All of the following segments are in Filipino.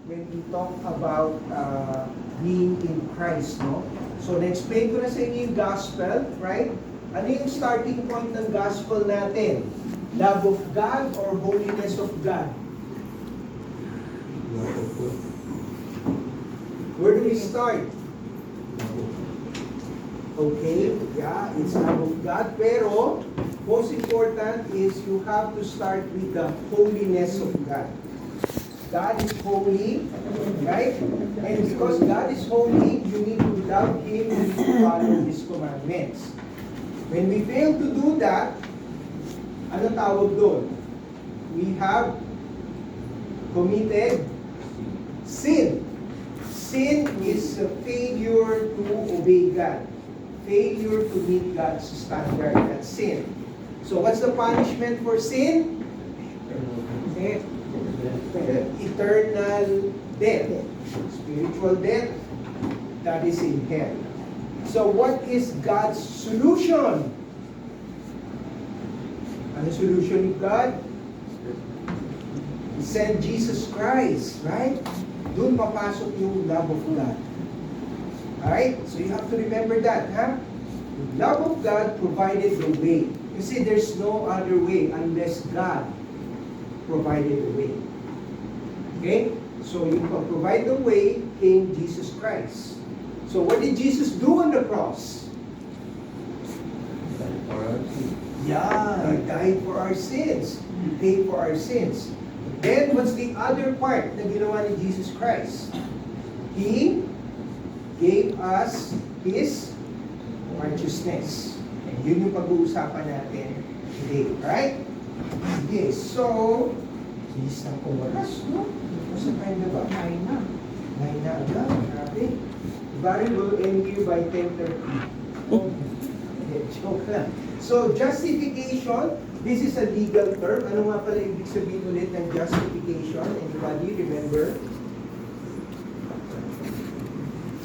when we talk about being in Christ, no? So, na-explain ko na sa inyo yung gospel, right? Ano yung starting point ng gospel natin? Love of God or holiness of God? Where do we start? Okay, yeah, it's love of God. Pero, most important is you have to start with the holiness of God. God is holy, right? And because God is holy, you need to love Him, you need to follow His commandments. When we fail to do that, ano tawag doon? We have committed sin. Sin is a failure to obey God. Failure to meet God's standard. That's sin. So what's the punishment for sin? Eternal death. Spiritual death. That is in hell. So what is God's solution? Ano solution of God? He sent Jesus Christ, right? Doon papasok yung love of God. Alright? So you have to remember that, huh? The love of God provided the way. You see, there's no other way unless God provided the way. Okay? So you can provide the way came Jesus Christ. So what did Jesus do on the cross? Yeah, He died for our sins. He paid for our sins. Then, what's the other part na ginawa ni Jesus Christ? He gave us His righteousness. And yun yung pag-uusapan natin today. Alright? Okay, so, please na kung waras, no? Masa tayo na ba? 9 na. 9 na agad. Grabe. Barry will end here by 10:30. Oh, joke lang. So, justification, this is a legal term. Ano nga pala ibig sabihin ulit ng justification? Anybody remember?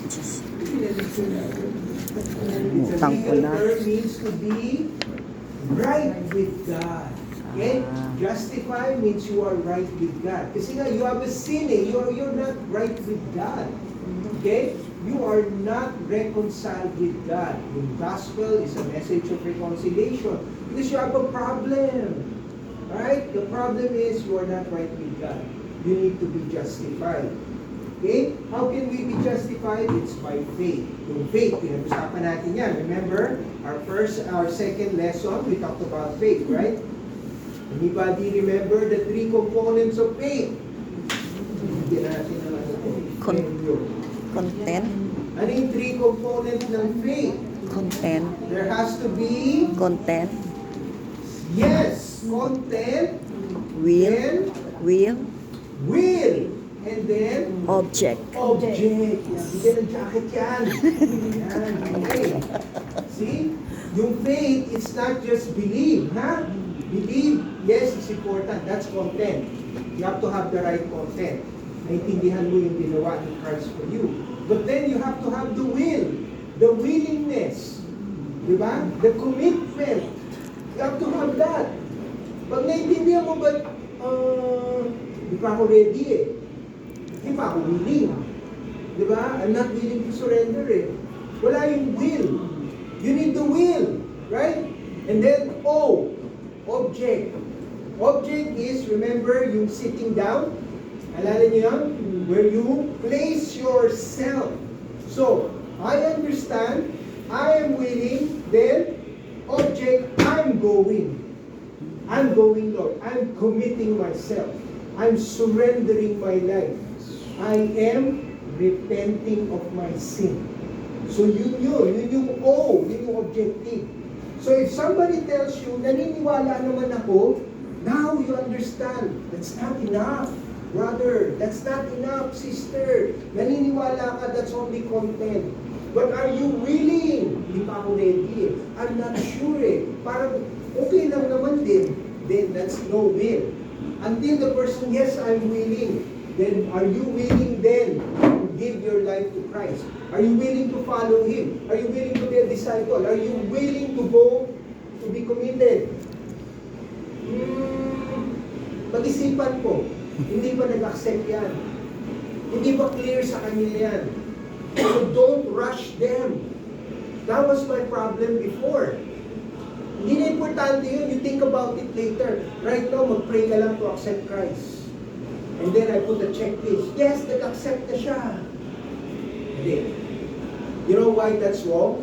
It's a legal term means to be right with God. Okay? Justify means you are right with God. Kasi nga, you have a sin eh. You're not right with God. Okay? You are not reconciled with God. The gospel is a message of reconciliation because you have a problem. Right? The problem is you are not right with God. You need to be justified. Okay? How can we be justified? It's by faith. Yung faith, pinag-usapan natin yan. Remember, our second lesson, we talked about faith, right? Anybody remember the 3 components of faith? Hindi natin naman ito. Content. Ano yung 3 components ng faith? Content. There has to be... Content. Yes! Content. Will. And Will. will. And then... Object. Object. Bigyan ng jacket yan. Yan. Okay. See? Yung faith, it's not just believe. Ha? Believe, yes, it's important. That's content. You have to have the right content. Naintindihan mo yung ginawa ni Christ for you. But then you have to have the will, the willingness, di ba? The commitment. You have to have that. Pag naintindihan mo ba, di pa ako ready eh. Di pa ako willing. Di ba? I'm not willing to surrender eh. Wala yung will. You need the will, right? And then, object. Object is, remember, yung sitting down. Alala niyo yan? Where you place yourself. So, I understand, I am willing, then, object, I'm going. I'm going, Lord. I'm committing myself. I'm surrendering my life. I am repenting of my sin. So, yun yung objective. So, if somebody tells you, naniniwala naman ako, now you understand, that's not enough. Brother, that's not enough. Sister, naniniwala ka, that's only content. But are you willing? Hindi pa ako ready eh. I'm not sure eh. Parang okay lang naman din. Then that's no will. Until the person, yes, I'm willing. Then are you willing then to give your life to Christ? Are you willing to follow Him? Are you willing to be a disciple? Are you willing to go to be committed? Pag-isipan ko, hindi pa nag-accept yan. Hindi ba clear sa kanila yan? So don't rush them. That was my problem before. Hindi na importante yun. You think about it later. Right now, mag-pray ka lang to accept Christ. And then I put a checklist. Yes, nag-accept na siya. Hindi. You know why that's wrong?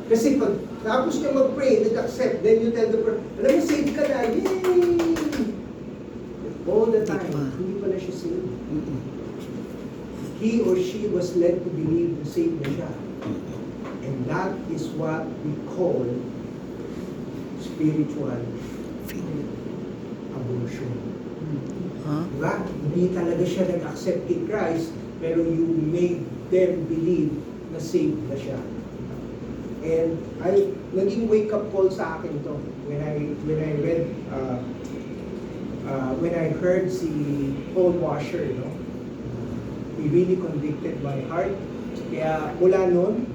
Kasi pag tapos niya mag-pray, nag-accept, then you tell the person, alam mo, save ka na. Yay! All the time, hindi pala siya saved. He or she was led to believe na saved na siya. And that is what we call spiritual abortion. Diba? Hindi talaga siya nag-accept in Christ, pero you made them believe na saved na siya. And naging wake-up call sa akin to when I read, when I heard si Paul Washer, no? He really convicted my heart. Kaya mula nun,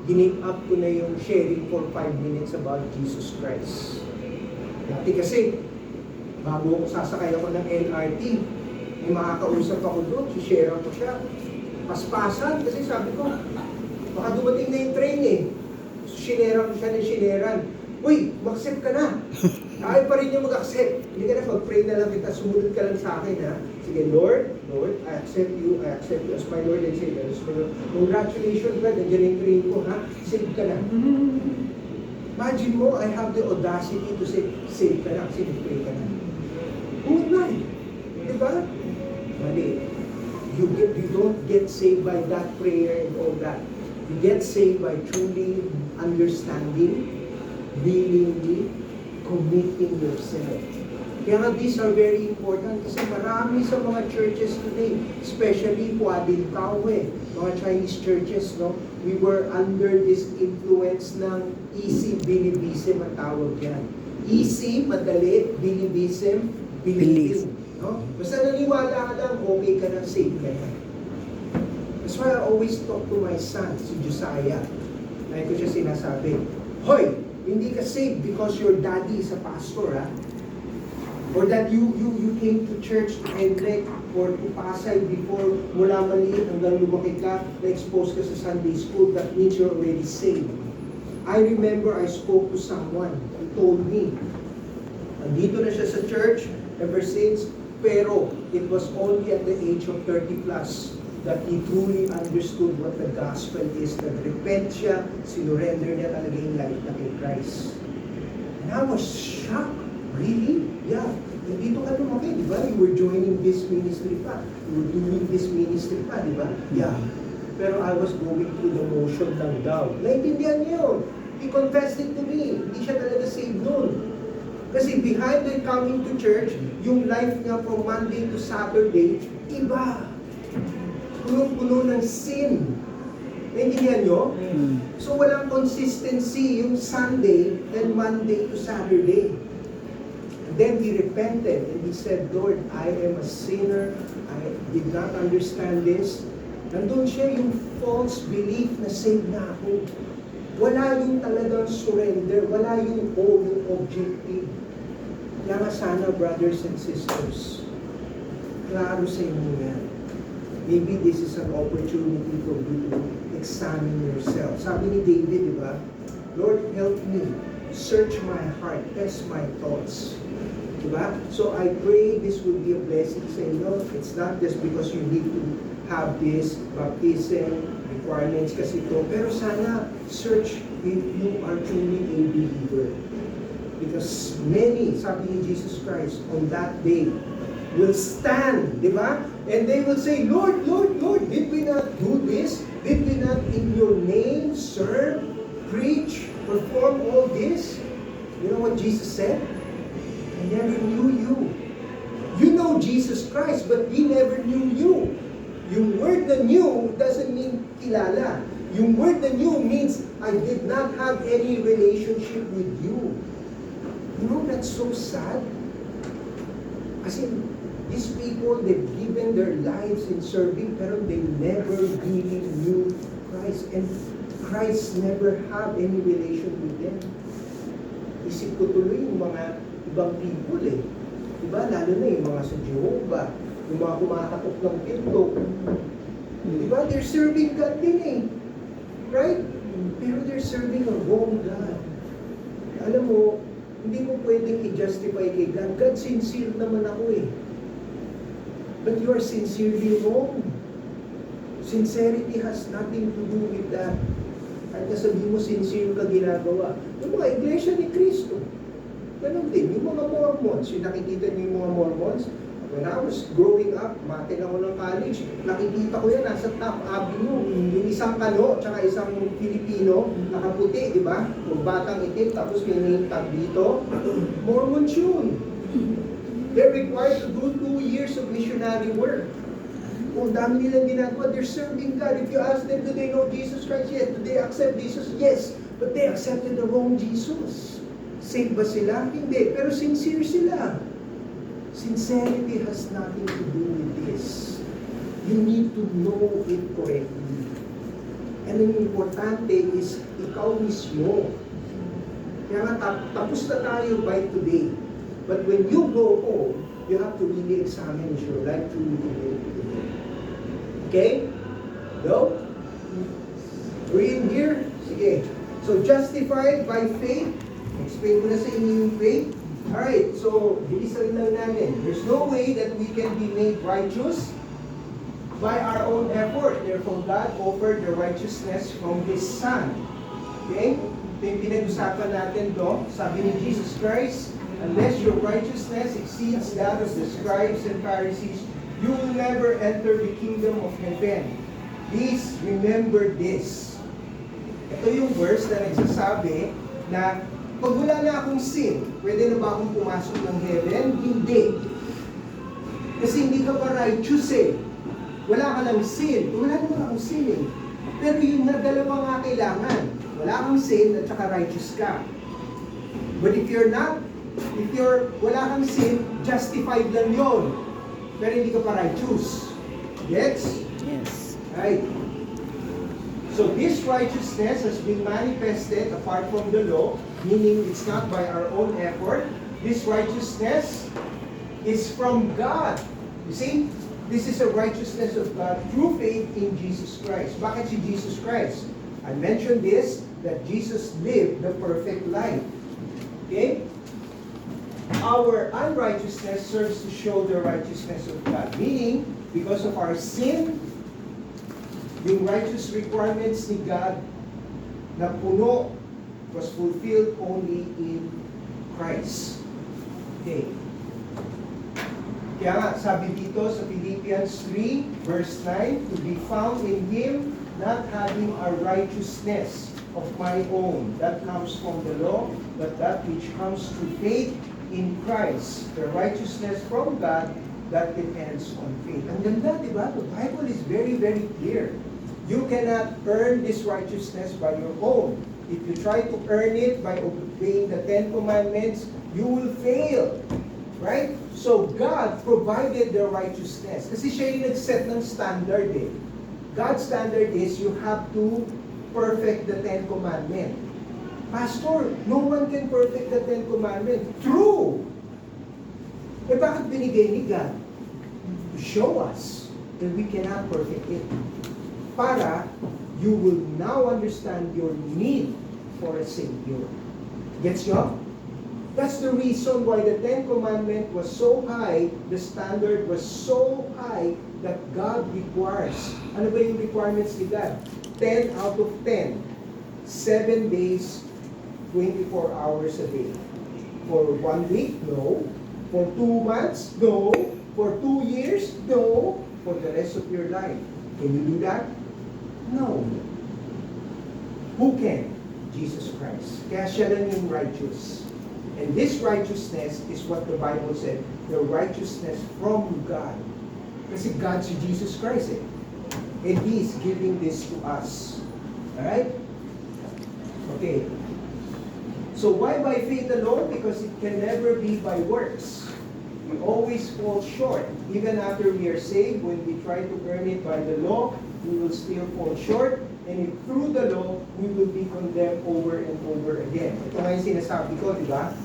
give up ko na yung sharing for 5 minutes about Jesus Christ. Dati kasi, bago sasakay ako ng LRT, may makakausap ako doon, share ko siya. Paspasan, kasi sabi ko, baka dumating na yung train eh. So, shineran ko siya ng shineran. Uy, mag-accept ka na. Ayaw pa rin yung mag-accept. Hindi ka na, mag-pray na lang kita, sumunod ka lang sa akin ha. Sige, Lord, I accept you as my Lord and Savior. Congratulations, God, nandiyan yung train ko ha. Save ka na. Imagine mo, I have the audacity to say, save ka na, kasi nag-pray ka na. Who am I? Diba? Mali. You don't get saved by that prayer and all that. You get saved by truly understanding, willingly committing yourself. Kaya nga, these are very important kasi marami sa mga churches today, especially Puadilcaue, mga Chinese churches, no? We were under this influence ng easy believism ang tawag yan. Easy, madali, believism, believing. No? Basta naniwala ka lang, okay ka na, safe ka na. That's why I always talk to my son, si Josiah. Lagi ko siya sinasabi, hoy, hindi ka saved because your daddy is a pastor, ha? Or that you came to church to Edrec or to Pasay before mula maliit hanggang lumaki ka, na-expose ka sa Sunday school, that means you're already saved. I remember I spoke to someone who told me, andito na siya sa church ever since, pero it was only at the age of 30 plus that he truly understood what the gospel is. Nag-repent siya, sinurrender niya talaga yung life na kay Christ. And I was shocked. Really? Yeah. Nandito ka lumaki, di ba? You were joining this ministry pa. You were doing this ministry pa, di ba? Yeah. Pero I was going through the motion lang daw. Naintindihan niya yun. He confessed it to me. Hindi siya talaga saved nun. Kasi behind the coming to church, yung life niya from Monday to Saturday, iba. Punong-puno ng sin. Naintindihan nyo? So walang consistency yung Sunday and Monday to Saturday. And then he repented and he said, Lord, I am a sinner. I did not understand this. Nandun siya yung false belief na saved na ako. Wala yung talagang surrender. Wala yung yung objective. Kaya nga sana, brothers and sisters, klaro sa inyo yan. Maybe this is an opportunity for you to examine yourself. Sabi ni David, di ba? Lord, help me. Search my heart. Test my thoughts. Di ba? So I pray this will be a blessing sa inyo. It's not just because you need to have this baptism requirements kasi ito. Pero sana, search if you are truly a believer. Because many, sabi ni Jesus Christ, on that day, will stand, di ba? And they will say, Lord, Lord, Lord, did we not do this? Did we not in your name serve, preach, perform all this? You know what Jesus said? I never knew you. You know Jesus Christ, but He never knew you. Yung word na knew doesn't mean kilala. Yung word na knew means I did not have any relationship with you. You know, that's so sad. As in, these people, they've given their lives in serving, pero they never really knew Christ. And Christ never have any relation with them. Isip ko tuloy yung mga ibang people eh. Diba? Lalo na yung mga sa Jehovah. yung mga kumatakot ng pinto. Diba? They're serving God din eh. Right? Pero they're serving a wrong God. Alam mo, hindi mo pwedeng i-justify kay God. God, sincere naman ako eh. But you are sincerely wrong. Sincerity has nothing to do with that. At sabihin mo, sincere ka ginagawa. Yung mga iglesia ni Cristo, ganun din. Yung mga Mormons, yung nakikita niyo yung mga Mormons, when I was growing up, matin ako ng college, nakikita ko yan, nasa Top Avenue, yung isang Kano, tsaka isang Pilipino, nakaputi, di ba? Yung batang itim, tapos may name tag dito. Mormons yun. They're required to do 2 years of missionary work. Kung dami nilang ginagawa, they're serving God. If you ask them, do they know Jesus Christ? Yes. Do they accept Jesus? Yes. But they accepted the wrong Jesus. Saved ba sila? Hindi. Pero sincere sila. Sincerity has nothing to do with this. You need to know it correctly. And ang importante is, ikaw mismo. Kaya nga, tapos na tayo by today. But when you go home, you have to really examine your life truly today. Okay? No? We're in here? Sige. So, justified by faith. Explain ko na sa inyo yung faith. Alright, so, bilisan lang natin. There's no way that we can be made righteous by our own effort. Therefore, God offered the righteousness from His Son. Okay? Ito yung pinag-usapan natin to. Sabi ni Jesus Christ, unless your righteousness exceeds that of the scribes and Pharisees, you will never enter the kingdom of heaven. Please remember this. Ito yung verse na nagsasabi na pag wala na akong sin, pwede na ba akong pumasok ng heaven? Hindi. Kasi hindi ka pa righteous eh. Wala ka lang sin. Wala naman akong sin eh. Pero yung na dalawa nga kailangan. Wala kang sin at saka righteous ka. But if wala kang sin, justified lang yon. Pero hindi ka pa righteous. Yes? Yes. Right. So this righteousness has been manifested apart from the law, meaning it's not by our own effort. This righteousness is from God. You see? This is a righteousness of God through faith in Jesus Christ. Bakit si Jesus Christ? I mentioned this, that Jesus lived the perfect life. Okay? Our unrighteousness serves to show the righteousness of God. Meaning, because of our sin, yung righteous requirements ni God na puno was fulfilled only in Christ. Okay. Kaya nga, sabi dito sa Philippians 3, verse 9, to be found in Him, not having a righteousness of my own, that comes from the law, but that which comes through faith in Christ, the righteousness from God that depends on faith. Ang ganda, di ba? The Bible is very, very clear. You cannot earn this righteousness by your own. If you try to earn it by obeying the 10 Commandments, you will fail. Right? So, God provided the righteousness. Kasi siya yung nag-set ng standard eh. God's standard is you have to perfect the 10 Commandments. Pastor, no one can perfect the 10 Commandments. True! Eh bakit binigay ni God? To show us that we cannot perfect it. Para you will now understand your need for a Savior. Gets nyo? That's the reason why the 10 Commandments was so high, the standard was so high, that God requires. Ano ba yung requirements ni God? 10 out of 10. 7 days, 24 hours a day. For 1 week? No. For 2 months? No. For 2 years? No. For the rest of your life. Can you do that? No. Who can? Jesus Christ. Kaya siya lang yung righteous. And this righteousness is what the Bible said, the righteousness from God. Kasi God si Jesus Christ eh. And He is giving this to us. Alright? Okay. So why by faith alone? Because it can never be by works. We always fall short. Even after we are saved, when we try to earn it by the law, we will still fall short. And if through the law, we will be condemned over and over again. Ito nga yung sinasabi ko, di ba?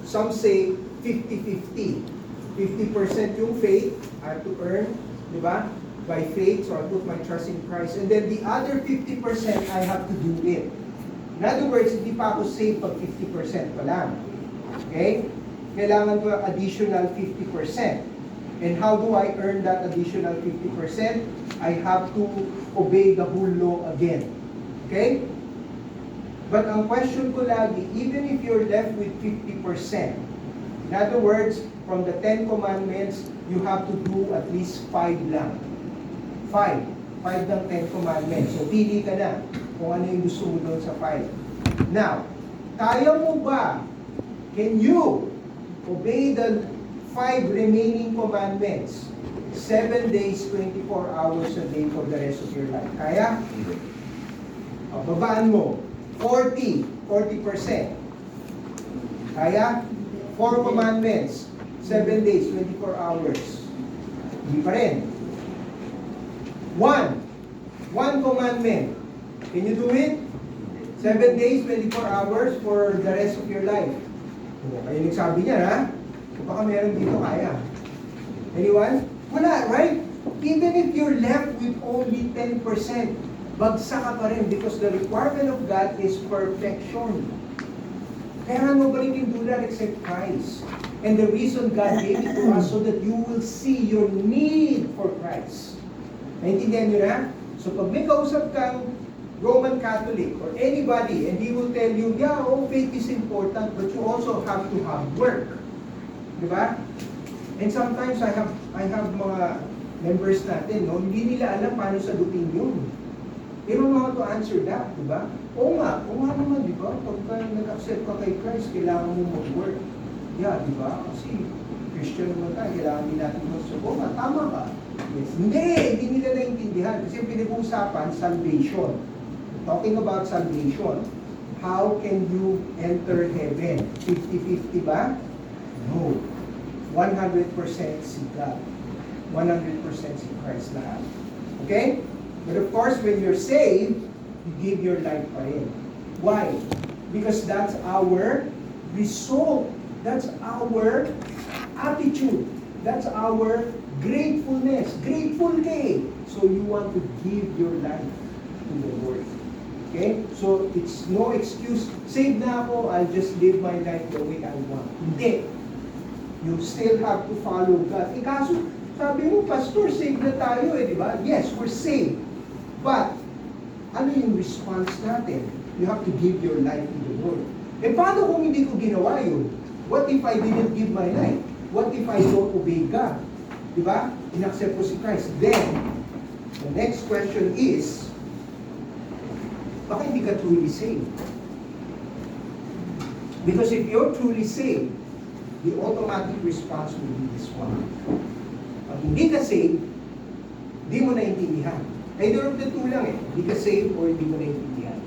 Some say 50-50. 50% yung faith I have to earn, di ba? By faith, so I put my trust in Christ. And then the other 50%, I have to do it. In other words, hindi pa ako saved pag 50% pa lang. Okay? Kailangan ko additional 50%. And how do I earn that additional 50%? I have to obey the whole law again. Okay? But ang question ko lagi, even if you're left with 50%, in other words, from the 10 commandments, you have to do at least 5 lang. 5 ng 10 commandments. So, pili ka na kung ano yung gusto mo doon sa 5. Now, kaya mo ba, can you obey the 5 remaining commandments 7 days, 24 hours a day for the rest of your life? Kaya? O, babaan mo. 40%. Kaya? 4 commandments 7 days, 24 hours. Hindi pa rin. 1 commandment. Can you do it? 7 days, 24 hours for the rest of your life. Kayo nagsabi niya, ha? Baka meron dito kaya. Anyone? Wala, right? Even if you're left with only 10%, bagsak ka pa rin because the requirement of God is perfection. Kaya nobody can do that except Christ. And the reason God gave it to us so that you will see your need for Christ. Naintindihan nyo na? So pag may kausap kang Roman Catholic or anybody and he will tell you, yeah, faith is important, but you also have to have work. Diba? And sometimes I have mga members natin, no? Hindi nila alam paano sagutin yun. They don't know how to answer that, diba? Oo nga naman, diba? Pagka nag-accept ka kay Christ, kailangan mo mag-work. Yeah, diba? Kasi Christian naman tayo, kailangan din natin mag-support. Tama ka. Yes. Hindi nila naintindihan. Kasi pinag-uusapan, salvation. Talking about salvation, how can you enter heaven? 50-50 ba? No. 100% si God. 100% si Christ lahat. Okay? But of course, when you're saved, you give your life pa rin. Why? Because that's our result. That's our attitude. That's our gratefulness. Grateful ka eh. So you want to give your life to the Lord. Okay? So it's no excuse. Saved na ako, I'll just live my life the way I want. Hindi. You still have to follow God. Eh kaso, sabi mo, Pastor, saved na tayo eh, di ba? Yes, we're saved. But, ano yung response natin? You have to give your life to the Lord. Eh paano kung hindi ko ginawa yun? What if I didn't give my life? What if I don't obey God? Diba? Inaccept ko si Christ. Then, the next question is, baka hindi ka truly saved? Because if you're truly saved, the automatic response will be this one. Pag hindi ka saved, hindi mo naintindihan. Either of the two lang eh. Hindi ka saved or hindi mo naintindihan.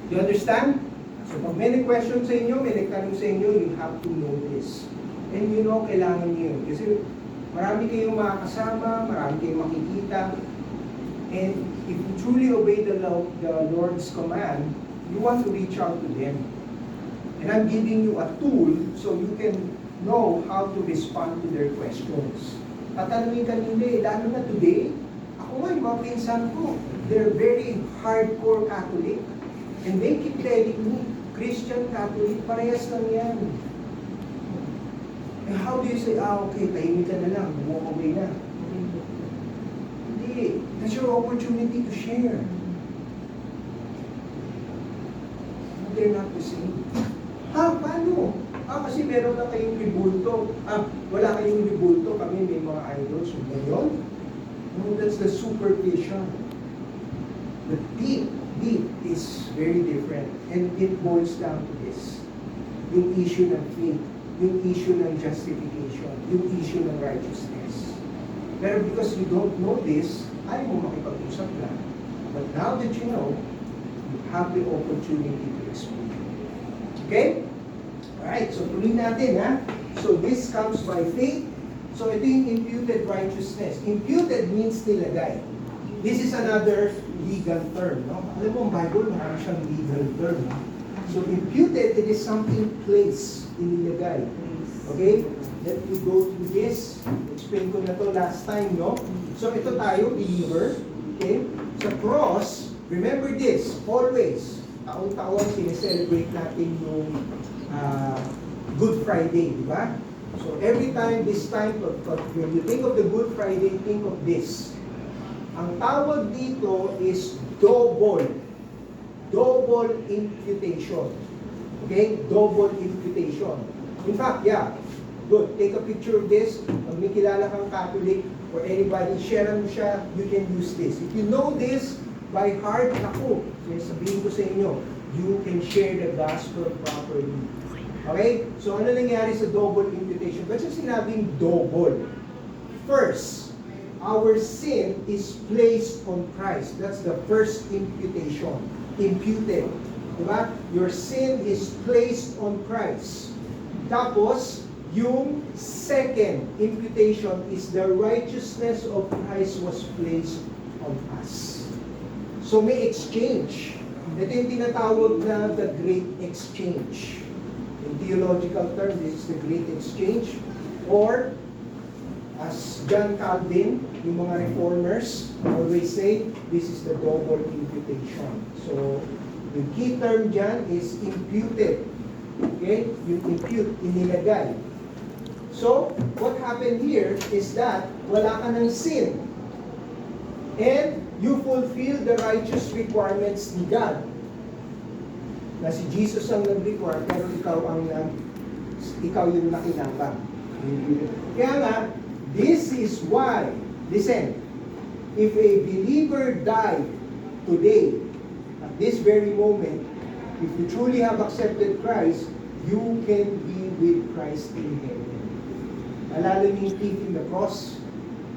Do you understand? So pag may nag-question sa inyo, may nagtanong sa inyo, you have to know this. And you know, kailangan nyo yun. Kasi marami kayong makakasama, marami kayong makikita. And if you truly obey the Lord's command, you want to reach out to them. And I'm giving you a tool so you can know how to respond to their questions. Tatanungin ka nila, lalo na today, ako nga, yung mga pinsan ko, they're very hardcore Catholic. And they keep telling me, Christian, Catholic, parehas lang yan. And how do you say, okay, tahimik ka na lang, walk away na. Hindi. That's your opportunity to share. They're not the same. Paano? Kasi meron na kayong ribulto. Wala kayong ribulto. Kami may mga idols. So, ngayon, no, that's the superstition. The deep is very different. And it boils down to this. Yung issue ng faith. Yung issue ng justification. Yung issue ng righteousness. Pero because you don't know this, ayaw mo makipag-usap lang. But now that you know, you have the opportunity to explain. Okay? Alright, so tuloy natin ha. So this comes by faith. So ito yung imputed righteousness. Imputed means nilagay. This is another legal term. No? Alam mo, ang Bible, marami siyang legal term. No? So imputed, it is something placed, inilagay. Okay? let me go through this. Explain ko na to last time, no? So ito tayo, believer. Okay? Sa cross, remember this, always, taon-taon sineselebrate natin yung Good Friday, di ba? So every time, this time, when you think of the Good Friday, think of this. Ang tawag dito is double imputation. Okay? Double imputation. In fact, yeah, good. Take a picture of this. Pag may kilala kang Catholic or anybody, share mo siya, you can use this. If you know this by heart, naku, sabihin ko sa inyo, you can share the gospel properly. Okay? So ano nangyari sa double imputation? Ba't siya sinabing double? First, our sin is placed on Christ. That's the first imputation. Imputed. Diba? Your sin is placed on Christ. Tapos, yung second imputation is the righteousness of Christ was placed on us. So may exchange. Ito yung tinatawag na the great exchange. In theological term, this is the great exchange. Or, as John Calvin, yung mga reformers always say, this is the double imputation. So, the key term dyan is imputed. Okay? Yung impute, inilagay. So, what happened here is that wala ka ng sin. And you fulfill the righteous requirements ni God. Na si Jesus ang nag-require, pero ikaw yung nakinabang. Kaya nga, this is why, listen, if a believer died today, at this very moment, if you truly have accepted Christ, you can be with Christ in heaven. Alala niyo yung thief in the cross.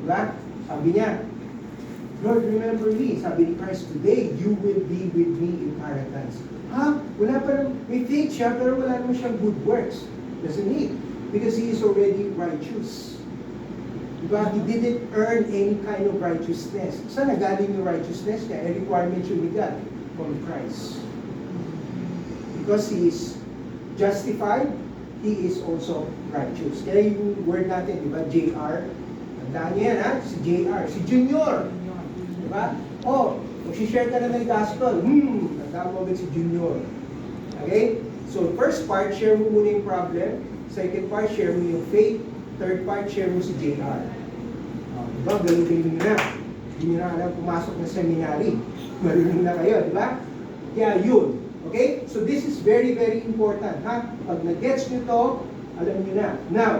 Diba? Sabi niya, Lord, remember me. Sabi ni Christ, today, you will be with me in paradise. Ha? Wala pa lang, may faith siya, pero wala naman siyang good works. Doesn't need. Because he is already righteous. Diba? He didn't earn any kind of righteousness. Saan nagaling yung righteousness niya? A requirement yung God from Christ. Because he is justified, he is also righteous. Kaya yung word natin, di ba? JR. Tandaan niyo yan, ha? Si JR. Si Junior. Di ba? Oh, mag-share ka na ng gospel. Tandaan mo agad si Junior. Okay? So, first part, share mo muna yung problem. Second part, share mo yung faith. Third part, share mo si JR. Di ba? Galing-galing na. Hindi nyo na alam pumasok na seminary. Marunong na kayo, di ba? Kaya yun. Okay? So this is very, very important. Ha? Pag nag-gets nyo to, alam nyo na. Now,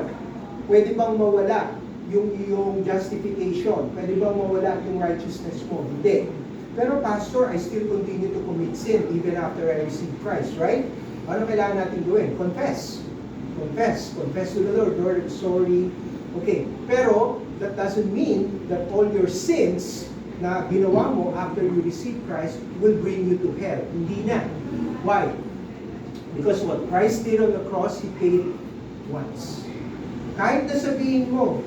pwede bang mawala yung iyong justification? Pwede bang mawala yung righteousness mo? Hindi. Pero Pastor, I still continue to commit sin even after I receive Christ, right? Ano kailangan natin gawin? Confess. Confess. Confess to the Lord. Lord, I'm sorry. Okay. Pero, that doesn't mean that all your sins na ginawa mo after you receive Christ will bring you to hell. Hindi na. Why? Because what Christ did on the cross, He paid once. Kahit na sabihin mo,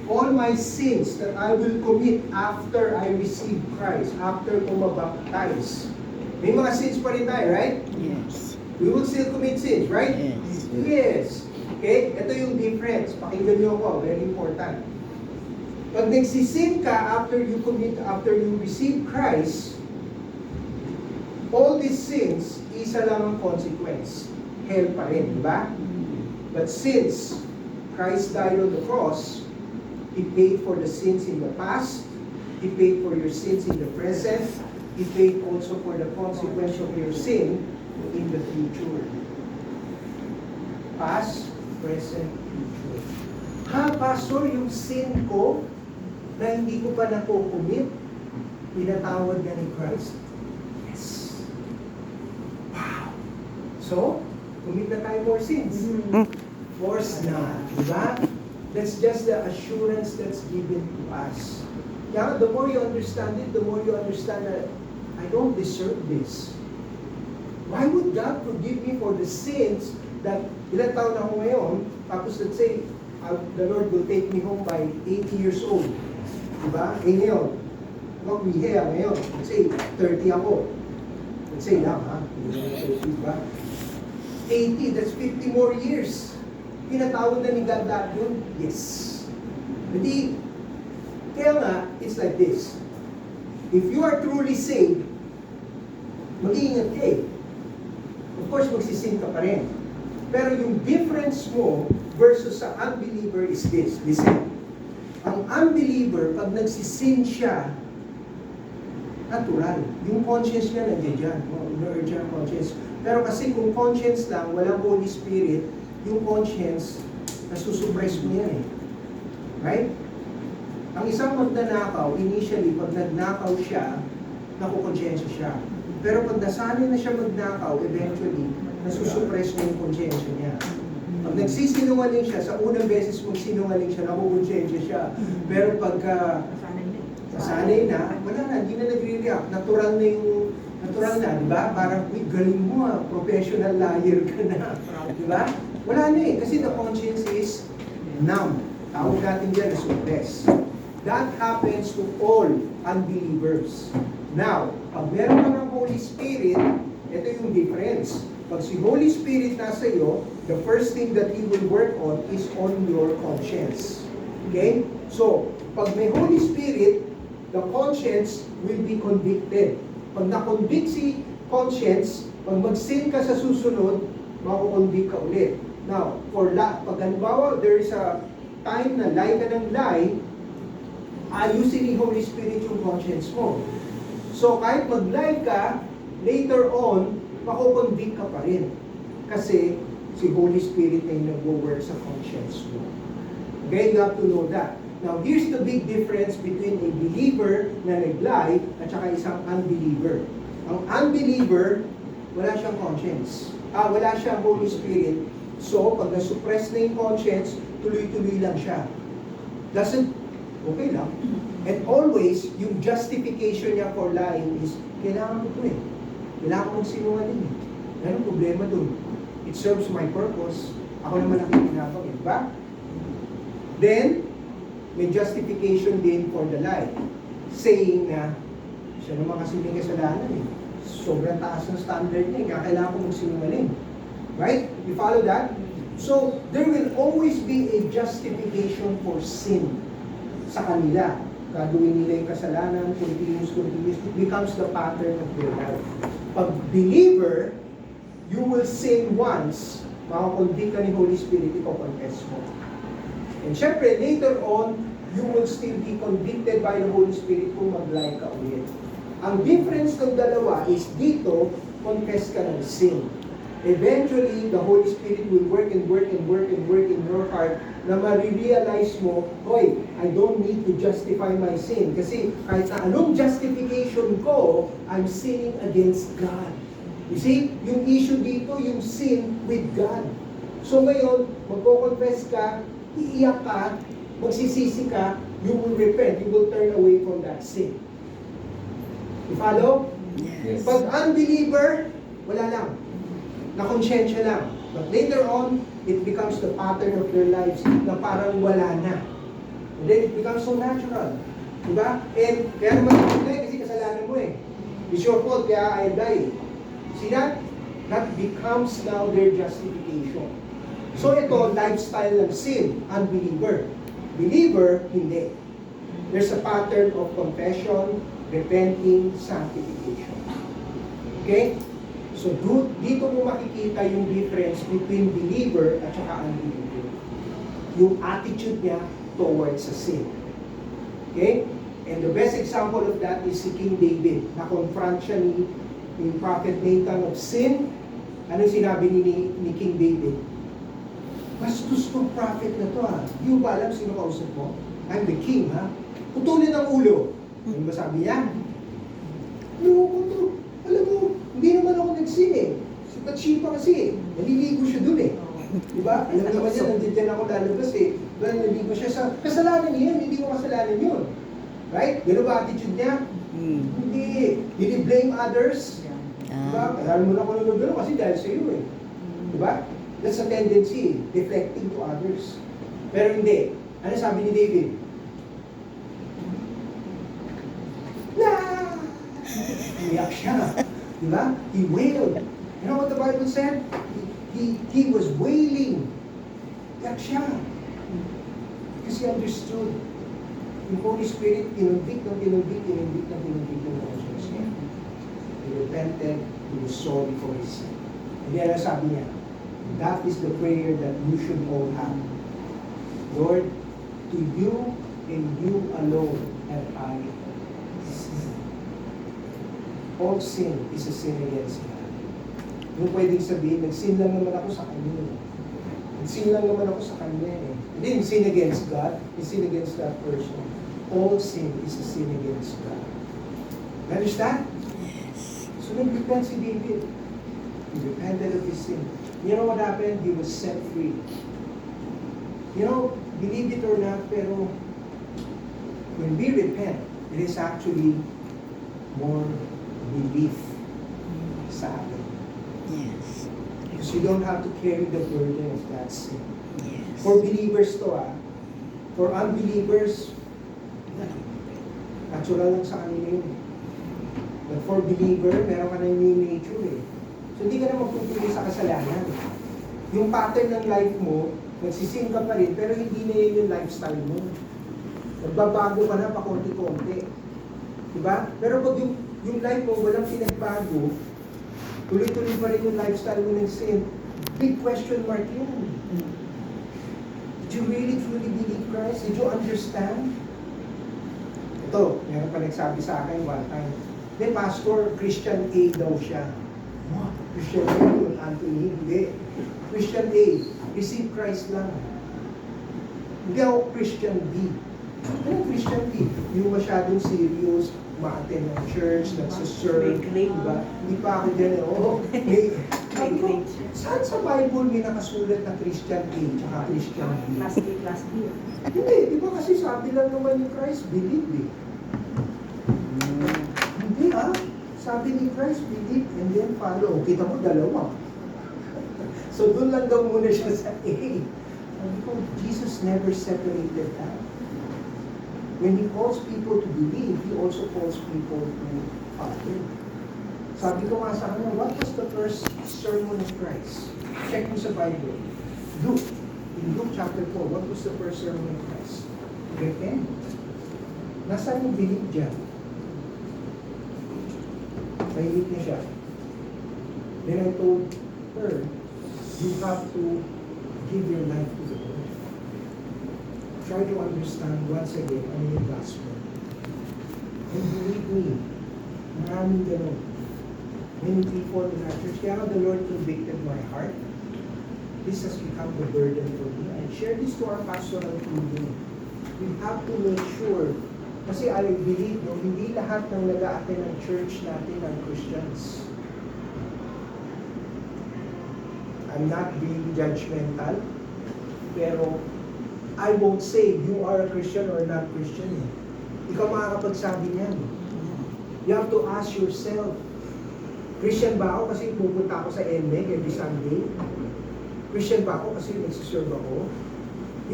all my sins that I will commit after I receive Christ, after ko mabaptize. May mga sins pa rin tayo, right? Yes. We will still commit sins, right? Yes. Yes. Okay? Ito yung difference. Pakinggan niyo ako. Very important. Pag nagsisin ka after you receive Christ, all these sins, isa lang ang consequence. Hell pa rin, di ba? But since Christ died on the cross, He paid for the sins in the past, He paid for your sins in the present, He paid also for the consequence of your sin in the future. Past, present, future. Ha, Pastor, yung sin ko, na hindi ko pa nakukumit, pinatawad na ni Christ? Yes. Wow. So, commit na tayo more sins. Force na. Diba? That's just the assurance that's given to us. Kaya the more you understand it, the more you understand that I don't deserve this. Why would God forgive me for the sins that ilang taon ako ngayon, tapos let's say, the Lord will take me home by 80 years old. Diba? Eh ngayon, magbihiya ngayon. Let's say, 30 ako. Let's say lang, ha? Diba? 80, that's 50 more years. Pinatawad na ni God lahat yun? Yes. Hindi, kaya nga, it's like this. If you are truly saved, mag-iingat ka eh. Of course, magsisin ka pa rin. Pero yung difference mo versus sa unbeliever is this. Listen. Ang unbeliever, pag nagsisin siya, natural. Yung conscience niya nandiyan dyan. Ino-urge ang conscience. Pero kasi kung conscience lang, walang Holy Spirit, yung conscience, nasusuppress mo yan eh. Right? Ang isang magnanakaw, initially, pag nagnakaw siya, nakukonsensya siya. Pero pag nasanay na siya magnakaw, eventually, nasusuppress mo yung konsensya niya. Pag nagsisinungaling siya, sa unang beses mong sinungaling siya, nakukonsensya siya. Pero pagka nasanay na, wala na, hindi na nagre-react. Natural na, di ba? Parang, uy, galing mo professional liar ka na. Di ba? Wala na eh, kasi the conscience is numb. Tawag natin dyan na suppress. That happens to all unbelievers. Now, pag meron ka ng Holy Spirit, ito yung difference. Pag si Holy Spirit nasa iyo, the first thing that He will work on is on your conscience. Okay? So, pag may Holy Spirit, the conscience will be convicted. Pag na-convict si conscience, pag mag-sin ka sa susunod, makukonvict ka ulit. Now, pag halimbawa, there is a time na lie ka ng lie, ayusin ni Holy Spirit yung conscience mo. So, kahit mag-lie ka, later on, makukonvict ka pa rin. Kasi, si Holy Spirit na yung nag-work sa conscience mo. Okay, you have to know that. Now, here's the big difference between a believer na nag-lie at saka isang unbeliever. Ang unbeliever, wala siyang conscience. Wala siyang Holy Spirit. So, pag na-suppress na yung conscience, tuloy-tuloy lang siya. Okay lang. And always, yung justification niya for lying is, kailangan ko ito eh. Kailangan ko magsinungaling eh. Anong problema dun? It serves my purpose. Ako naman ang kinabang eh. Diba? Then, may justification din for the lie. Saying na, siya naman kasi may kasalanan eh. Sobrang taas ng standard niya eh. Kaya kailangan ko magsinungaling. Right? You follow that? So, there will always be a justification for sin sa kanila. Gagawin nila yung kasalanan, continuous, becomes the pattern of their life. Pag believer, you will sin once, makakonvict ka ni Holy Spirit, iko-confess mo. And syempre, later on, you will still be convicted by the Holy Spirit kung mag-lie ka ulit. Ang difference ng dalawa is dito, confess ka ng sin. Eventually, the Holy Spirit will work in your heart na marirealize mo, hoy, I don't need to justify my sin. Kasi kahit na anong justification ko, I'm sinning against God. You see, yung issue dito, yung sin with God. So ngayon, magko-confess ka, iiyak ka, magsisisi ka, you will repent, you will turn away from that sin. You follow? Yes. Pag unbeliever, wala lang. Nakonsensya lang. But later on, it becomes the pattern of their lives na parang wala na. And then it becomes so natural. Diba? And kaya naman kasi kasalanan mo eh. It's your fault, kaya I die. See that? That becomes now their justification. So ito, lifestyle ng sin, unbeliever. Believer, hindi. There's a pattern of confession, repenting, sanctification. Okay? So dito mo makikita yung difference between believer at saka unbeliever. Yung attitude niya towards sa sin. Okay? And the best example of that is si King David. Na-confront siya ni Prophet Nathan of sin. Ano sinabi ni King David? Bastos tong prophet na to ha. Di mo ba alam sino kausap mo? I'm the king ha. Putulin ang ulo. Ano ba sabi niya? No, alam mo, hindi naman ako nagsin eh. Si Bathsheba kasi eh. Naliligo siya dun eh. Diba? Alam naman niya, nandiyan ako lalabas eh. Dahil naliligo siya sa kasalanan niya, hindi mo kasalanan yun. Right? Gano'n ba attitude niya? Hindi. Did he blame others? Diba? Kaya mo na ako nung gano'n kasi dahil sa iyo eh. Diba? That's a tendency, deflecting to others. Pero hindi. Ano sabi ni David? Umiyak siya. Diba? He wailed. You know what the Bible said? He was wailing. Yak siya. Kasi understood. Yung Holy Spirit, tinundik ng emotions niya. He repented, he was sorry for his sin. And then sabi niya, that is the prayer that you should all have. Lord, to you and you alone have I sinned. All sin is a sin against God. Yung pwedeng sabihin, nag-sin lang naman ako sa Kanya. Nag-sin lang naman ako sa Kanya eh. Hindi, sin against God, sin against that person. All sin is a sin against God. Understand? Yes. So nag-repent si David. He repented of his sin. You know what happened? He was set free. You know, believe it or not, pero when we repent, it is actually more relief sa atin. Yes. Because you don't have to carry the burden of that sin. Yes. For believers to for unbelievers, natural lang sa kanila yun. But for believer, meron ka na yung new nature eh. So hindi ka na magpupili sa kasalanan. Yung pattern ng life mo, nagsisin ka pa rin, pero hindi na yun yung lifestyle mo. Nagbabago ka na pa konti-konti. Diba? Pero pag yung life mo walang pinagbago, tuloy-tuloy pa rin yung lifestyle mo ng sin, big question mark yun. Did you really truly believe Christ? Did you understand? Ito, meron pa nagsabi sa akin one time, may pastor, Christian A daw siya. What? Christian A yun, Anthony? Hindi. Christian A, receive Christ lang. Hindi ako Christian B. Ano Christian B? Yung masyadong serious, ma-attend ng church, nagsaserve, diba? Hindi pa ako dyan eh. Oo, sabi ko, saan sa Bible may nakasulat na Christian A tsaka Christian B? Class B. Hindi, di ba kasi sabi lang naman ni Christ, believe eh. Hindi sabi ni Christ, believe and then follow. Kita mo, dalawa. So doon lang daw muna siya sa A. Sabi ko, Jesus never separated that. When He calls people to believe, He also calls people to follow. Sabi ko nga sa kanya, what was the first sermon of Christ? Check mo sa Bible. Luke. In Luke chapter 4, what was the first sermon of Christ? Repent. Nasaan yung believe dyan? Mahigit na siya. Then I told her, you have to give your life to the Lord. Try to understand once again ano yung gospel. And believe me, maraming ganun. Many people in our church, kaya the Lord convicted my heart. This has become the burden for me. And share this to our pastoral team. We have to make sure, kasi I believe, no, hindi lahat ng nag-a-attend ng church natin ang Christians. I'm not being judgmental, pero I won't say you are a Christian or not Christian. Ikaw makakapagsabi niyan. You have to ask yourself, Christian ba ako kasi pupunta ako sa MMEG every Sunday? Christian ba ako kasi nagsiserve ako?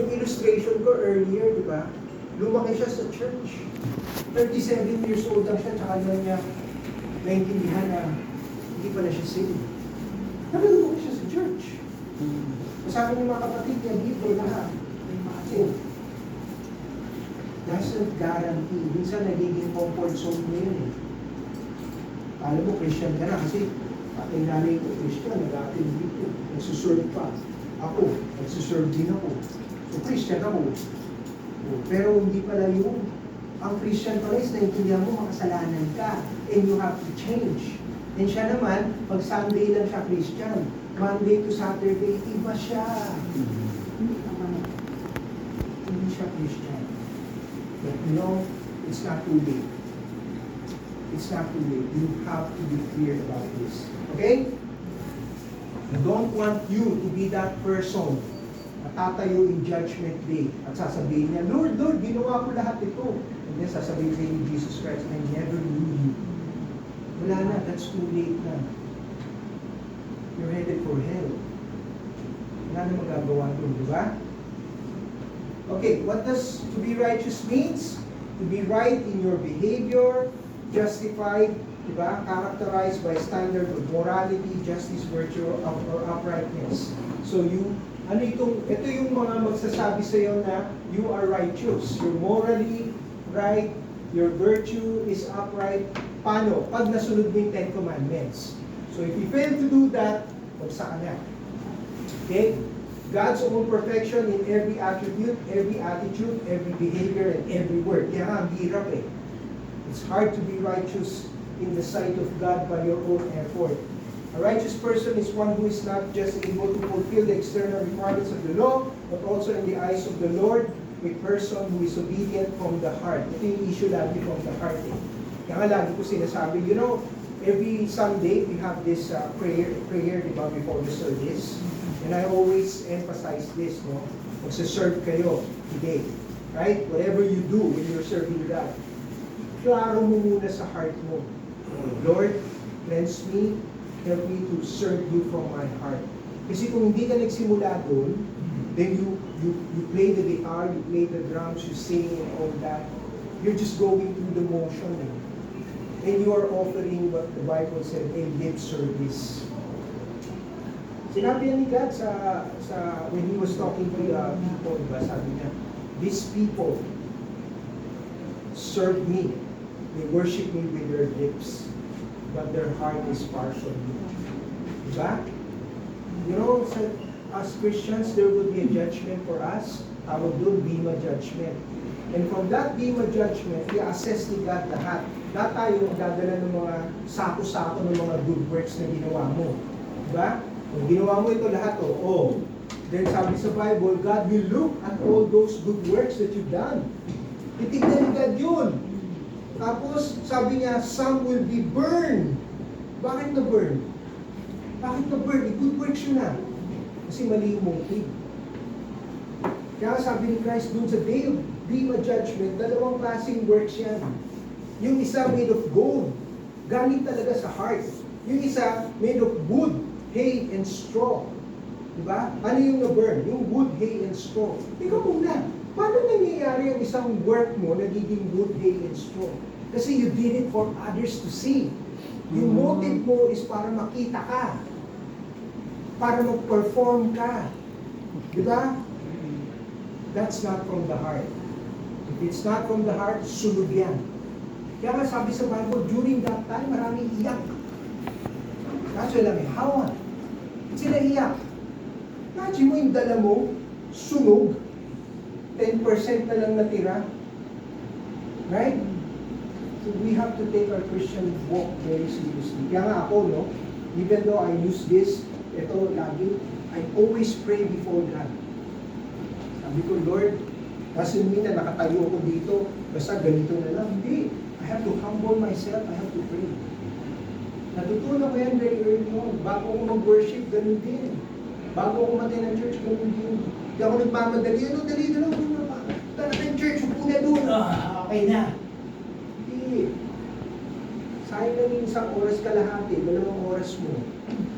Yung illustration ko earlier, di ba? Lumaki siya sa church. 37 years old lang siya, tsaka na niya naintindihan na hindi pa na siya saved. Pero lumaki siya sa church. Kasama niyo mga kapatid niya dito lahat. Kasi, doesn't guarantee. Minsan nagiging comfort zone mo yun eh. Alam mo, Christian ka na kasi ating nanay ko, Christian, nag-attend dito, nagsuserve pa. Ako, nagsuserve din ako. So, Christian ako. Pero hindi pala yun. Ang Christian pala is naintindihan mo, makasalanan ka. And you have to change. And siya naman, pag Sunday lang siya Christian, Monday to Saturday, iba siya. Hindi siya Christian. But you know, it's not too late. It's not too late. You have to be clear about this. Okay? I don't want you to be that person na tatayo in judgment day at sasabihin niya, Lord, Lord, ginawa ko lahat ito. And then sasabihin kayo ni Jesus Christ, I never knew you. Wala na, that's too late na. You're headed for hell. Wala na magagawa doon, di ba? Okay, what does to be righteous means? To be right in your behavior, justified, diba? Characterized by standard of morality, justice, virtue, or uprightness. So you Ito yung mga magsasabi sa iyo na you are righteous. You're morally right. Your virtue is upright. Paano? Pag nasunod mo yung Ten Commandments. So if you fail to do that, bagsak ka na. Okay? God's own perfection in every attribute, every attitude, every behavior, and every word. Kaya nga, ang hirap eh. It's hard to be righteous in the sight of God by your own effort. A righteous person is one who is not just able to fulfill the external requirements of the law, but also in the eyes of the Lord, a person who is obedient from the heart. Ito yung issue lagi from the heart eh. Kaya nga lagi ko sinasabi, every Sunday we have this prayer di ba, before the service. And I always emphasize this, no? Magsaserve kayo today. Right? Whatever you do when you're serving God, klaro mo muna sa heart mo. Lord, cleanse me, help me to serve you from my heart. Kasi kung hindi ka nagsimula doon, then you play the guitar, you play the drums, you sing and all that. You're just going through the motion. And you are offering what the Bible said, a lip service. Sinabi ni God when He was talking to people, diba? Sabi niya, these people serve me. They worship me with their lips, but their heart is far from me. Diba? As Christians, there will be a judgment for us. Tawag doon, bima judgment. And from that bima judgment, i-assess ni God lahat. Lahat tayo magdadala ng mga sako-sako ng mga good works na ginawa mo. Diba? Kung ginawa mo ito lahat, then sabi sa Bible, God will look at all those good works that you've done. Titignan ni God yun. Tapos, sabi niya, some will be burned. Bakit na-burn? Bakit na-burn? Good works yun na. Kasi mali yung motive. Kaya sabi ni Christ, dun sa day of Bema Judgment, dalawang klaseng works yan. Yung isa made of gold, galing talaga sa heart. Yung isa made of wood, hay, and straw. Diba? Ano yung na-burn? Yung wood, hay, and straw. Ikaw muna, paano nangyayari yung isang work mo nagiging wood, hay, and straw? Kasi you did it for others to see. Yung motive mo is para makita ka. Para mag-perform ka. Diba? That's not from the heart. If it's not from the heart, sunod yan. Kaya nga sabi sa Bible, during that time, maraming iyak. Kaso lang hawa. Sila iyak. Imagine mo yung dala mo, sunog, 10% na lang natira. Right? So we have to take our Christian walk very seriously. Kaya nga ako, even though I use this, ito lagi, I always pray before God. Sabi ko, Lord, doesn't mean na nakatayo ako dito, basta ganito na lang. Hindi. I have to humble myself, I have to pray. Natutunan ko yan very early on. Bago ako mag-worship, ganun din. Bago ako matay ng church, ganun din. Hindi ako nagmamadali, dali na lang. Tara ng church, upo na doon. Okay na. Hindi. Sayang lang yung isang oras kalahati, 2 oras mo.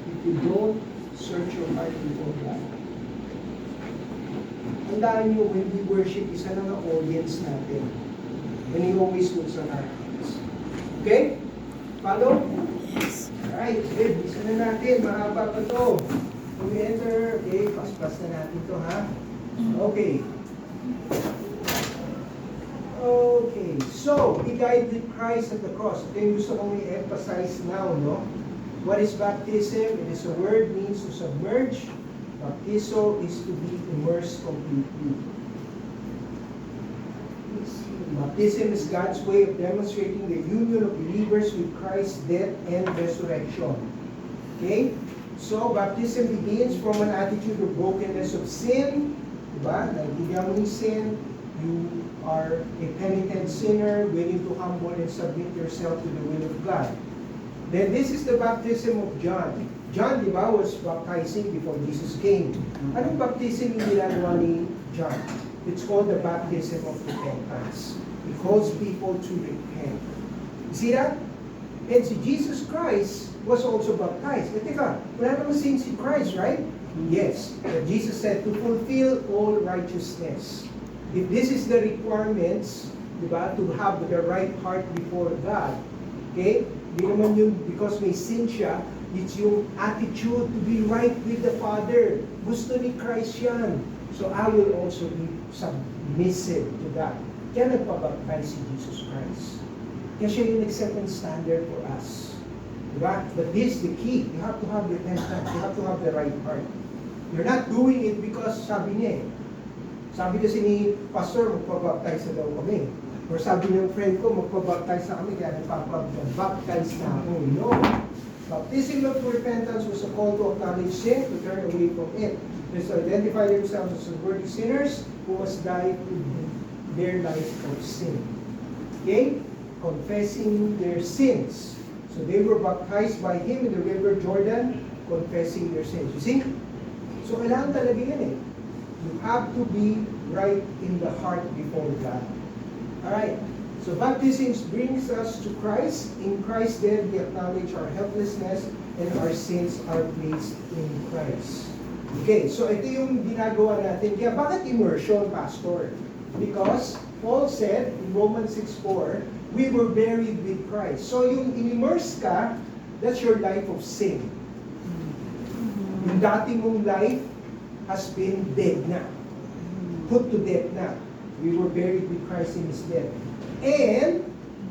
If you don't search your heart before God. Tandaan nyo, when we worship, isa lang ang audience natin. And He always looks at our hearts. Okay? Follow? Yes. Alright, good. Isa na natin. Mahaba pa to. When we enter, okay, paspas na natin to, ha? Okay. Okay. So, He died with Christ at the cross. Ito yung gusto kong i-emphasize now, no? What is baptism? It is a word means to submerge. Baptizo is to be immersed completely. Baptism is God's way of demonstrating the union of believers with Christ's death and resurrection. Okay? So, baptism begins from an attitude of brokenness of sin. Diba? Naiintindihan mo yung sin. You are a penitent sinner, willing to humble and submit yourself to the will of God. Then this is the baptism of John. John, di ba, was baptizing before Jesus came. Anong baptism yung ginagawa ni John? It's called the baptism of repentance. It calls people to repent. You see that? And si Jesus Christ was also baptized. E teka, wala naman sin si Christ, right? Yes. But Jesus said to fulfill all righteousness. If this is the requirements, di ba, to have the right heart before God, okay, Hindi naman yun because may sin siya. It's yung attitude to be right with the Father. Gusto ni Christ yan. So I will also be submissive to that. Kaya nagpabaptize si Jesus Christ. Kaya siya yung nag-set ang standard for us. Diba? But this is the key. You have to have repentance. You have to have the right heart. You're not doing it because sabi niya eh. Sabi kasi ni Pastor, magpabaptize na daw kami. Or sabi ng friend ko, magpabaptize na kami, kaya nagpapabaptize na ako. No. Baptism of repentance was a call to acknowledge sin, to turn away from it. Just to identify themselves as unworthy sinners who must die to their life of sin. Okay? Confessing their sins. So they were baptized by Him in the river Jordan, confessing their sins. You see? So kailangan talaga yan eh. You have to be right in the heart before God. Alright. So baptism brings us to Christ. In Christ then we acknowledge our helplessness and our sins are placed in Christ. Okay, so ito yung ginagawa natin. Kaya bakit immersion, Pastor? Because Paul said in Romans 6:4, we were buried with Christ. So yung in-immerse ka, that's your life of sin. Yung dating mong life has been dead na. Put to death na. We were buried with Christ in His death. And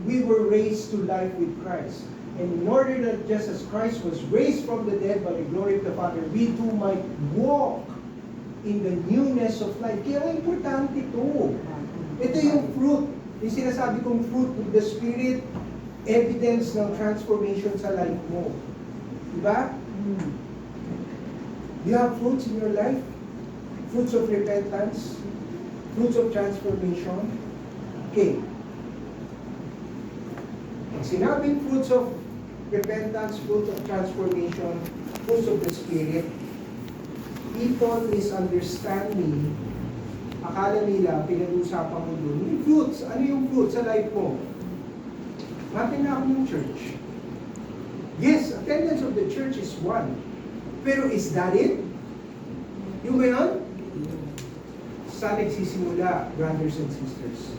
we were raised to life with Christ. And in order that just as Christ was raised from the dead by the glory of the Father, we too might walk in the newness of life. Kaya importante ito. Ito yung fruit. Yung sinasabi kong fruit of the Spirit, evidence ng transformation sa life mo. Diba? Do you have fruits in your life? Fruits of repentance? Fruits of transformation? Okay. Pag sinabing fruits of repentance, fruits of transformation, fruits of the Spirit, people misunderstanding, akala nila, pinag-usapan mo doon, yung fruits, ano yung fruits sa life mo? Natin na ako ng church. Yes, attendance of the church is one. Pero is that it? Yung ba yun? Saan nagsisimula, brothers and sisters?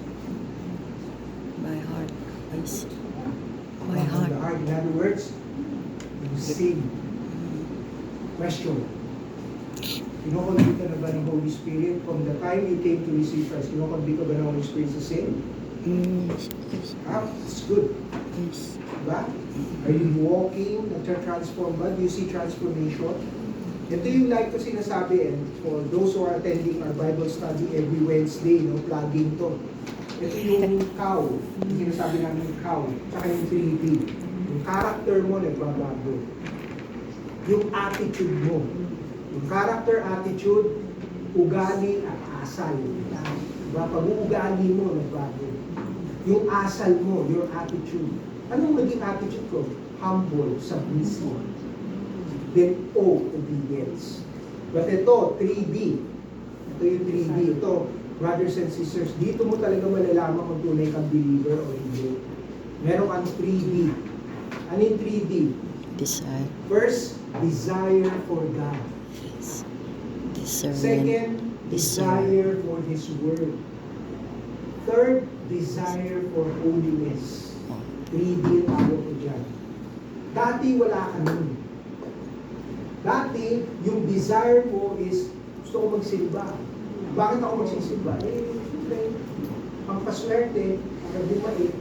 My heart. Yes. My From heart. the heart. In other words, you sing. Question. Kinokonvict ka na ba ng Holy Spirit from the time you came to receive Christ? Kinokonvict ka ba ng Holy Spirit sa sin? Yes. Yes. It's good. Yes. Diba? Are you walking, nag-transform ba? Do you see transformation? Ito yung like ko sinasabi, and for those who are attending our Bible study every Wednesday, no, plugging to. Ito yung cow, yung sinasabi namin yung cow, tsaka yung 3D. Yung character mo nagbabago. Yung attitude mo. Yung character, attitude, ugali at asal. Diba? Pag-uugali mo, nagbago. Yung asal mo, your attitude. Anong naging attitude ko? Humble, submissive. Then O, obedience. But ito, 3D. Ito yung 3D. Ito, brothers and sisters, dito mo talaga malalaman kung tunay kang believer o hindi. Meron kang 3D. Ano yung 3D? Desire. First, desire for God. Yes. Discernment. Second, desire for His Word. Third, desire for holiness. 3D ang tawag ko dyan. Dati wala ka nun. Dati, yung desire mo is, gusto ko magsimba. Bakit ako magsisimba? Siyempre, ang paswerte, para bumait,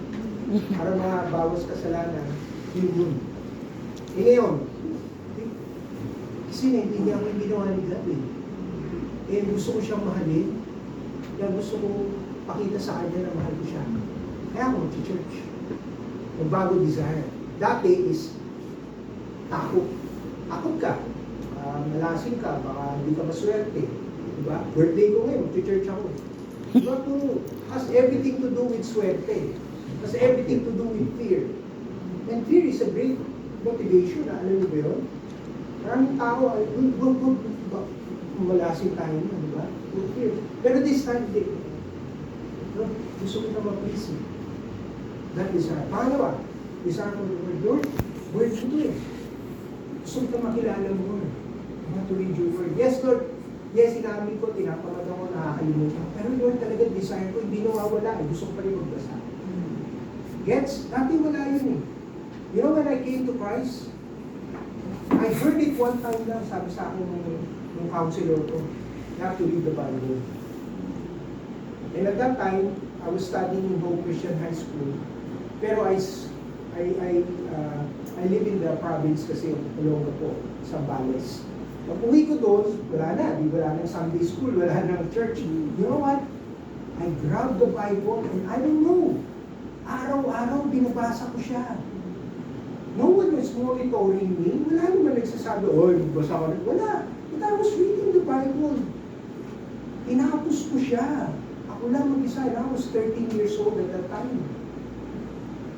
para mabawas kasalanan, yun. Ngayon, kasi naintindihan ko yung ginawa ni God eh. Eh, gusto ko siyang mahalin. Kaya gusto ko pakita sa kanya na mahal ko siya. Kaya ako mag-church. Yung bago desire. Dati is takot. Takot ka. Malasing ka. Baka hindi ka maswerte. Diba? Birthday ko ngayon, mag-church ako. Diba? Has everything to do with swerte. Has everything to do with fear. And fear is a great motivation. Alam mo ba yun? Maraming tao ay, malasing tayo na, diba? With fear. Pero this time, gusto ko na mag-please. That desire. Pangalawa, desire for the word. Lord, word ko to eh. Gusto ko makilala mo. I want to read your word. Yes, Lord. Yes, sinabi ko, tinapamad ako, nakakalimutan. Pero Lord, talaga desire ko, hindi nawawala. Gusto ko pa rin magbasa. Gets? Dati wala yun eh. You know when I came to Christ, I heard it one time lang, sabi sa akin ng counselor ko, you have to read the Bible. And at that time, I was studying in Hope Christian High School. Pero I live in the province kasi Olonga po, Zambales. Pag uwi ko doon, wala nang Sunday school, wala nang church. You know what? I grabbed the Bible and I don't know. Araw-araw binabasa ko siya. No one was monitoring me. Wala naman nagsasabi, basa ko na. Wala. But I was reading the Bible. Tinapos ko siya. Ako lang mag-isa. I was 13 years old at that time.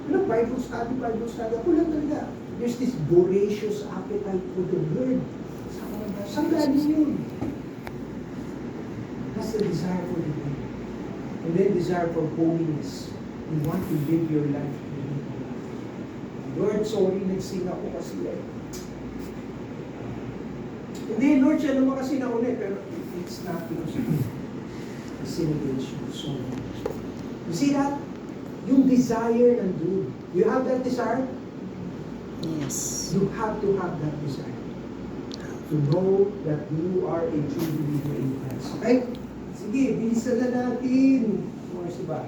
Bible study. Ako lang talaga. There's this voracious appetite for the Word. Saan galing yun? That's the desire for the Word. And then desire for holiness. You want to live your life. Lord, sorry, nagsing ako kasi Hindi, Lord, siya naman kasi nauna pero it's nothing. I sin against you so much. You see that? Yung desire nandun. You have that desire? Yes. You have to have that desire. To know that you are a true believer in Christ. Okay? Sige, bilisan na natin. Morsi ba?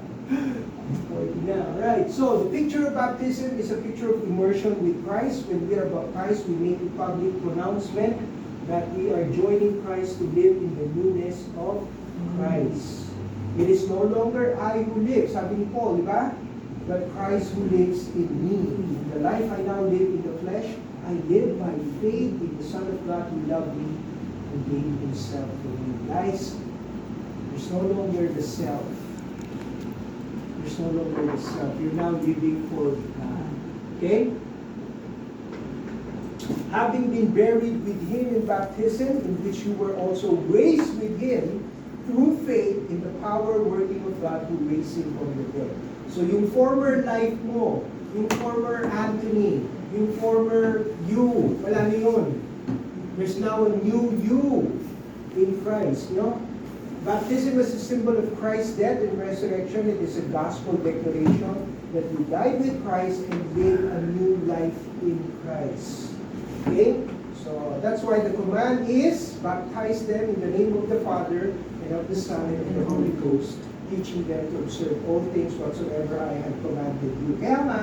Alright, so the picture of baptism is a picture of immersion with Christ. When we are baptized, we make a public pronouncement that we are joining Christ to live in the newness of Christ. It is no longer I who live, sabi ni Paul, di ba? But Christ who lives in me. The life I now live in the flesh, I live by faith in the Son of God who loved me and gave himself for me. Guys, there's no longer the self. There's no longer the self. You're now living for God. Okay? Having been buried with Him in baptism, in which you were also raised with Him through faith in the power working of God who raised Him from the dead. So yung former life mo, yung former Anthony, yung former you, wala na yun. There's now a new you in Christ. You know? Baptism is a symbol of Christ's death and resurrection. It is a gospel declaration that we died with Christ and live a new life in Christ. Okay? So that's why the command is baptize them in the name of the Father and of the Son and of the Holy Ghost, teaching them to observe all things whatsoever I have commanded you. Kaya nga,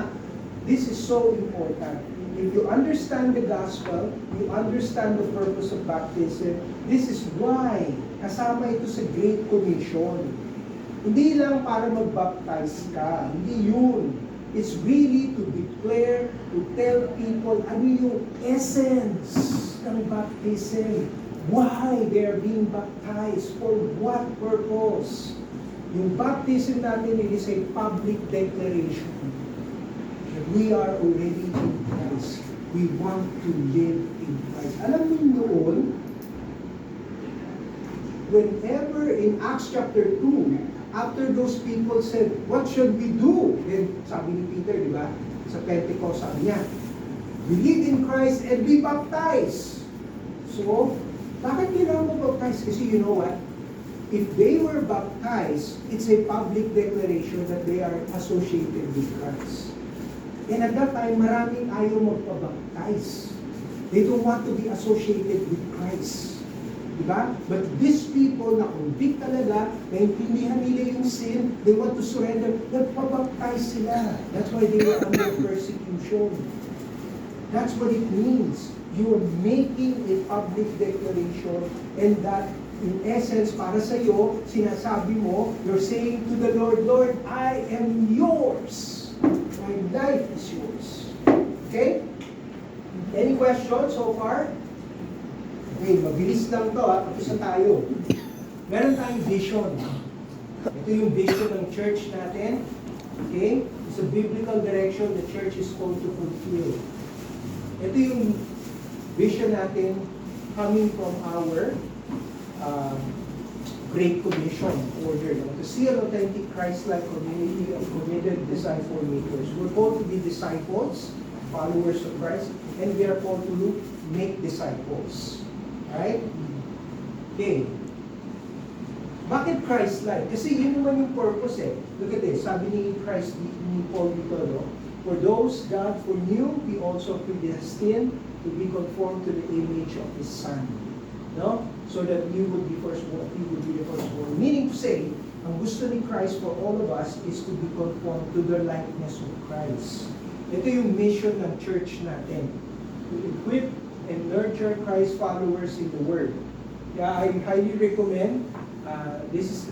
this is so important. If you understand the gospel, you understand the purpose of baptism. This is why kasama ito sa Great Commission. Hindi lang para mag-baptize ka. Hindi yun. It's really to declare, to tell people ano yung essence ng baptism. Why they are being baptized. For what purpose. Yung baptism natin, it is a public declaration. We are already in Christ. We want to live in Christ. Alam niyo noon, whenever in Acts chapter 2, after those people said, what should we do? Then sabi ni Peter, di ba? Sa Pentecost, sabi niya, believe in Christ and be baptized. So, bakit kailangan mo baptize? Kasi you know what? If they were baptized, it's a public declaration that they are associated with Christ. And at that time, maraming ayaw magpabaptize. They don't want to be associated with Christ. Diba? But these people na convict talaga, naintindihan nila yung sin, they want to surrender, nagpabaptize sila. That's why they were under persecution. That's what it means. You are making a public declaration and that in essence, para sa iyo, sinasabi mo, you're saying to the Lord, Lord, I am yours. My life is yours. Okay? Any questions so far? Okay, mabilis lang to ha. Tapos na tayo. Meron tayong vision. Ito yung vision ng church natin. Okay? It's a biblical direction the church is called to fulfill. Ito yung vision natin coming from our Great Commission order. To see an authentic Christ-like community of committed disciple makers. We're called to be disciples, followers of Christ, and we are called to make disciples. Right? Okay. Bakit Christ-like? Kasi yun naman yung purpose eh. Look at this. Sabi ni Christ, ni Paul dito, no? For those God foreknew, He also predestined to be conformed to the image of His Son. No? So that you would be firstborn, He would be the firstborn. Meaning to say, ang gusto ni Christ for all of us is to be conformed to the likeness of Christ. Ito yung mission ng church natin. To equip and nurture Christ followers in the Word. Kaya I highly recommend,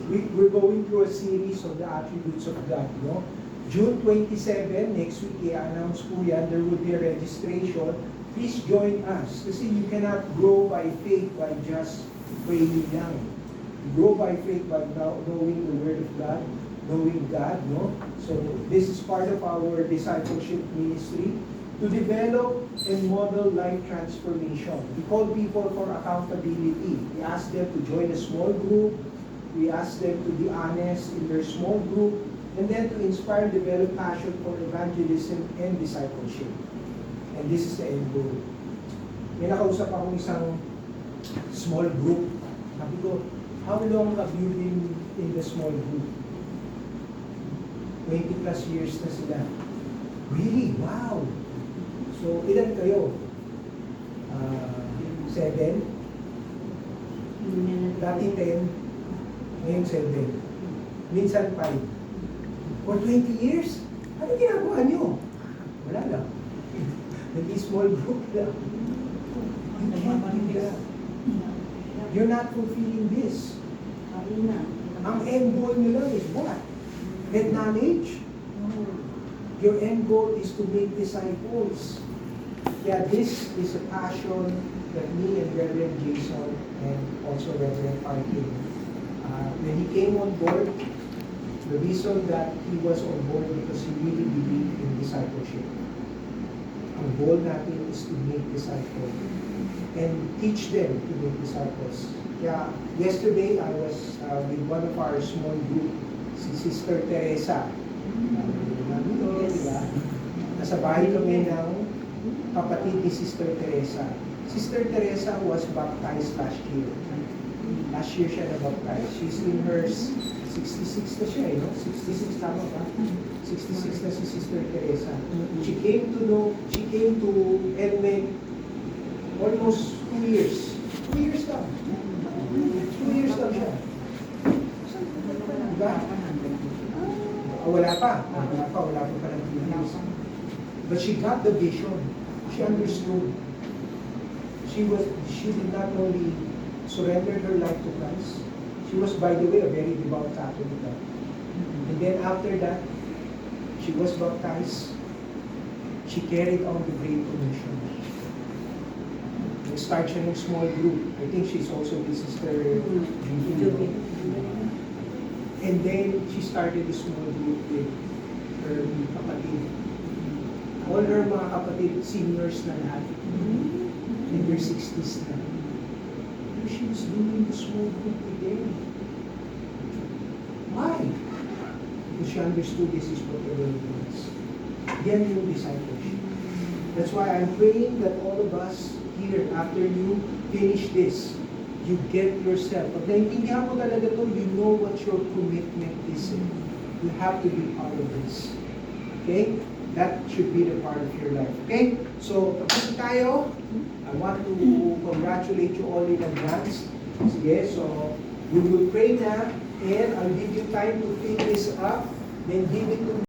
we're going through a series of the attributes of God. No? June 27, next week, i-announce po yan, there will be a registration. Please join us. Kasi you cannot grow by faith by just praying lang. You grow by faith by knowing the Word of God, knowing God, no? So, this is part of our discipleship ministry to develop and model life transformation. We call people for accountability. We ask them to join a small group. We ask them to be honest in their small group. And then to inspire and develop passion for evangelism and discipleship. And this is the end goal. May nakausap akong isang small group. Sabi ko, how long have you been in the small group? 20 plus years na sila. Really? Wow! So, ilan kayo? 7? Dati 10. Ngayon 7. Minsan 5. For 20 years? Ano ginagawa nyo? Wala lang. Nag-small group lang. You can't do that. You're not fulfilling this. Ang end goal nyo lang is what? Head knowledge? Your end goal is to make disciples. Yeah, this is a passion that me and Reverend Jason and also Reverend Parkin, when he came on board, the reason that he was on board because he really believed in discipleship. Ang goal natin is to make disciples and teach them to make disciples. Kaya yesterday I was with one of our small group, si Sister Teresa. Diba? Nasa bahay kami ng kapatid ni Sister Teresa. Sister Teresa was baptized last year. Last year siya na-baptized. She's in her 66 na siya eh, no? 66 tama ba? 66 na si Sister Teresa. She came to LMEC almost 2 years. 2 years lang. 2 years lang siya. Diba? Wala pa ng 2 years. But she got the vision. She understood. She did not only surrender her life to Christ. She was, by the way, a very devout Catholic. And then after that, she was baptized. She carried on the Great Commission. Nag-start siya ng small group. I think she's also with Sister Judy. And then she started a small group with her kapatid. All her mga kapatid, seniors na lahat. In their 60s na. She was doing the small group again. Why? Because she understood this is what the Lord wants. Yan yung discipleship. That's why I'm praying that all of us here, after you finish this, you get yourself. Pag naintindihan mo talaga to, you know what your commitment is. You have to be part of this. Okay? That should be the part of your life. Okay? So, tapos tayo. I want to congratulate you all in advance. Sige, so we will pray na and I'll give you time to fill this up. Then give it to